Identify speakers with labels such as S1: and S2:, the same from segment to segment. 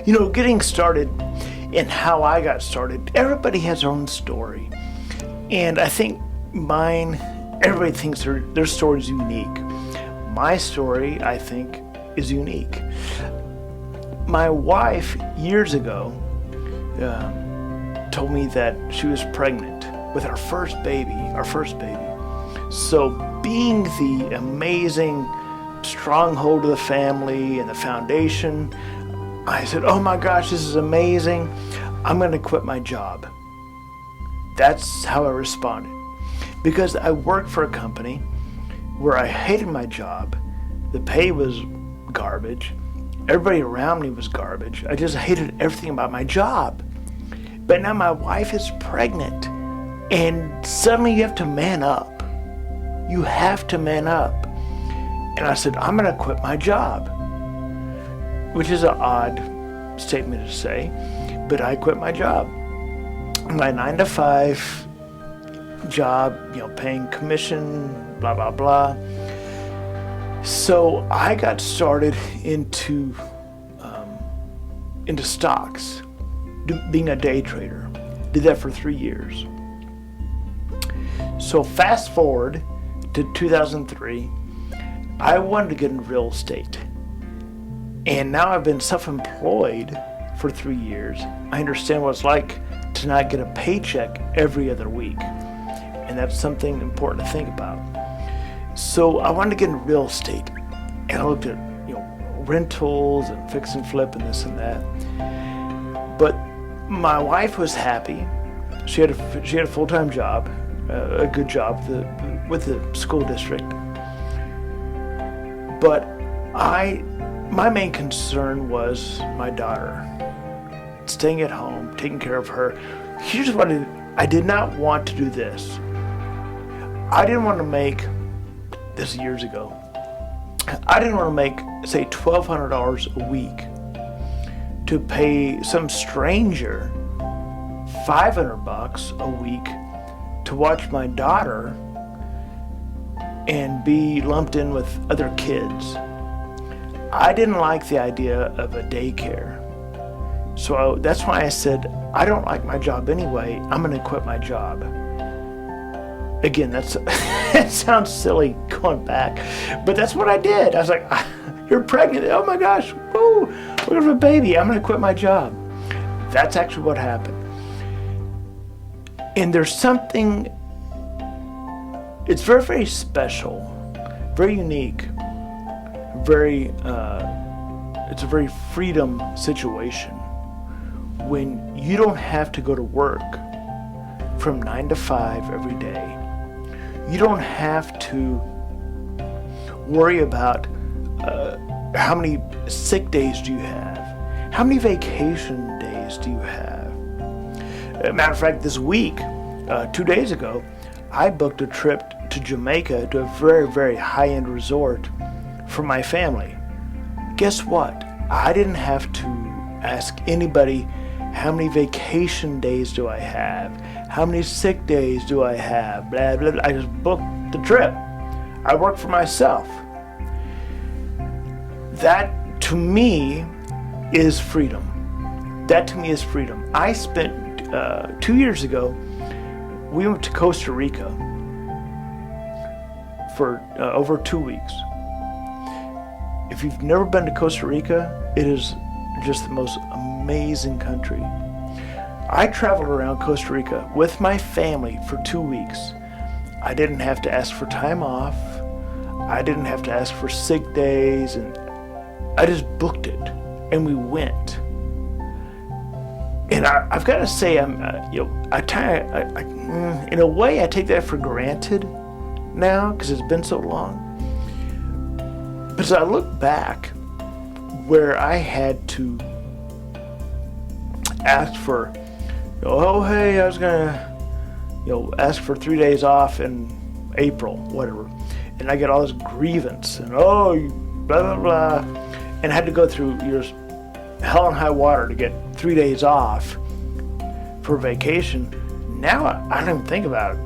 S1: Getting started and how I got started, everybody has their own story. And I think everybody thinks their story is unique. My story, I think, is unique. My wife, years ago, told me that she was pregnant with our first baby. So being the amazing stronghold of the family and the foundation, I said, oh my gosh, this is amazing. I'm going to quit my job. That's how I responded. Because I worked for a company where I hated my job. The pay was garbage. Everybody around me was garbage. I just hated everything about my job. But now my wife is pregnant, and suddenly you have to man up. You have to man up. And I said, I'm going to quit my job, which is an odd statement to say, but I quit my job. My 9-to-5 job, paying commission, blah, blah, blah. So I got started into stocks, being a day trader. Did that for 3 years. So fast forward to 2003, I wanted to get into real estate. And now I've been self-employed for 3 years. I understand what it's like to not get a paycheck every other week. And that's something important to think about. So I wanted to get into real estate. And I looked at, rentals and fix and flip and this and that. But my wife was happy. She had a full-time job, a good job with the school district. But my main concern was my daughter, staying at home, taking care of her. I did not want to do this. I didn't want to make, this years ago, I didn't want to make, say, $1,200 a week to pay some stranger $500 a week to watch my daughter and be lumped in with other kids. I didn't like the idea of a daycare. So that's why I said, I don't like my job anyway. I'm going to quit my job. Again, it sounds silly going back, but that's what I did. I was like, you're pregnant. Oh my gosh. Woo, look at a baby. I'm going to quit my job. That's actually what happened. And there's something, it's very, very special, very unique, it's a very freedom situation when you don't have to go to work from 9 to 5 every day. You don't have to worry about how many sick days do you have, how many vacation days do you have. Matter of fact, this week, 2 days ago, I booked a trip to Jamaica to a very, very high-end resort for my family. Guess what? I didn't have to ask anybody how many vacation days do I have, how many sick days do I have, blah, blah, blah. I just booked the trip. I work for myself. That, to me, is freedom. That, to me, is freedom. I spent, 2 years ago, we went to Costa Rica for over 2 weeks. If you've never been to Costa Rica, it is just the most amazing country. I traveled around Costa Rica with my family for 2 weeks. I didn't have to ask for time off. I didn't have to ask for sick days, and I just booked it, and we went. And I've got to say, in a way, I take that for granted now because it's been so long. But as I look back, where I had to ask for, oh hey, I was gonna, ask for 3 days off in April, whatever, and I get all this grievance and blah blah blah, and I had to go through hell and high water to get 3 days off for vacation. Now I don't even think about it.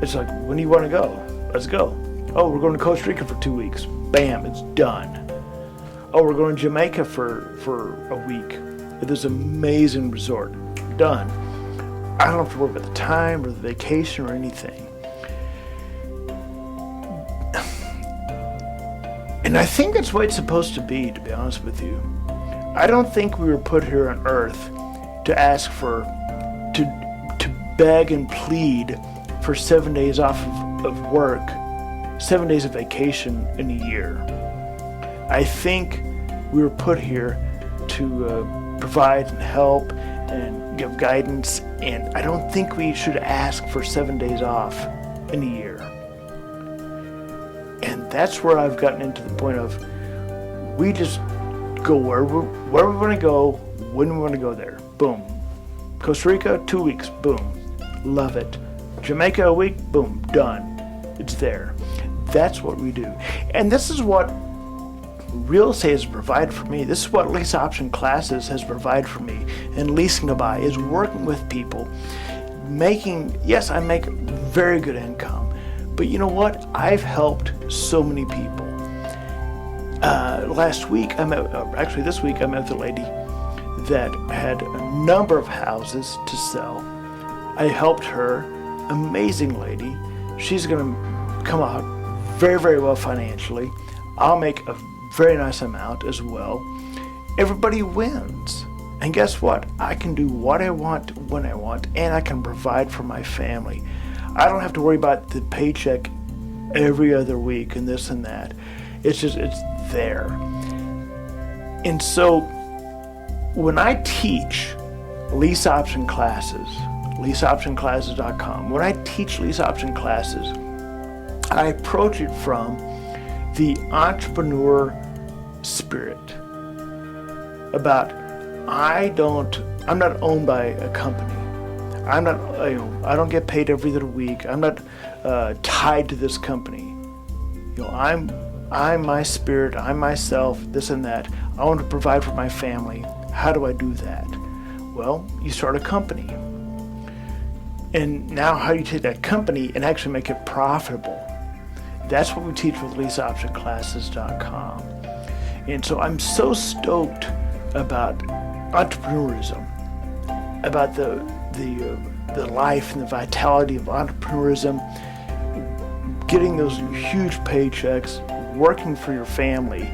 S1: It's like, when do you want to go? Let's go. Oh, we're going to Costa Rica for 2 weeks. Bam, it's done. Oh, we're going to Jamaica for a week. at this amazing resort. Done. I don't have to worry about the time or the vacation or anything. And I think that's the way it's supposed to be honest with you. I don't think we were put here on earth to ask for, to beg and plead for 7 days off of work, 7 days of vacation in a year. I think we were put here to provide and help and give guidance, and I don't think we should ask for 7 days off in a year. And that's where I've gotten into the point of, we just go where we want to go, when we want to go there. Boom. Costa Rica, 2 weeks. Boom. Love it. Jamaica, a week. Boom. Done. It's there. That's what we do. And this is what real estate has provided for me. This is what Lease Option Classes has provided for me. And Leasing to Buy is working with people, yes, I make very good income. But you know what? I've helped so many people. This week, I met with a lady that had a number of houses to sell. I helped her. Amazing lady. She's going to come out very, very well financially. I'll make a very nice amount as well. Everybody wins. And guess what? I can do what I want, when I want, and I can provide for my family. I don't have to worry about the paycheck every other week and this and that. It's there. And so when I teach lease option classes, leaseoptionclasses.com, when I teach lease option classes, I approach it from the entrepreneur spirit. About, I'm not owned by a company. I don't get paid every other week. I'm not tied to this company. I'm my spirit. I'm myself. This and that. I want to provide for my family. How do I do that? Well, you start a company. And now, how do you take that company and actually make it profitable? That's what we teach with leaseoptionclasses.com. And so I'm so stoked about entrepreneurism, about the life and the vitality of entrepreneurism, getting those huge paychecks, working for your family,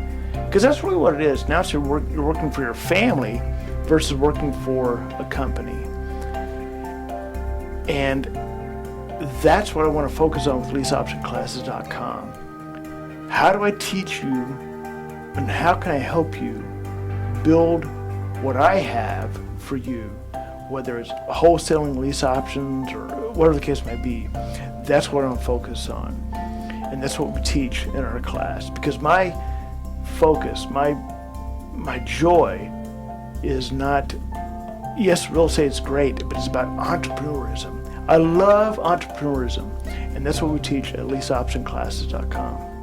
S1: because that's really what it is. Now you're working for your family versus working for a company. And that's what I want to focus on with leaseoptionclasses.com. How do I teach you, and how can I help you build what I have for you, whether it's wholesaling lease options or whatever the case may be? That's what I'm focused on. And that's what we teach in our class. Because my focus, my joy is not, yes, real estate is great, but it's about entrepreneurism. I love entrepreneurism. And that's what we teach at leaseoptionclasses.com.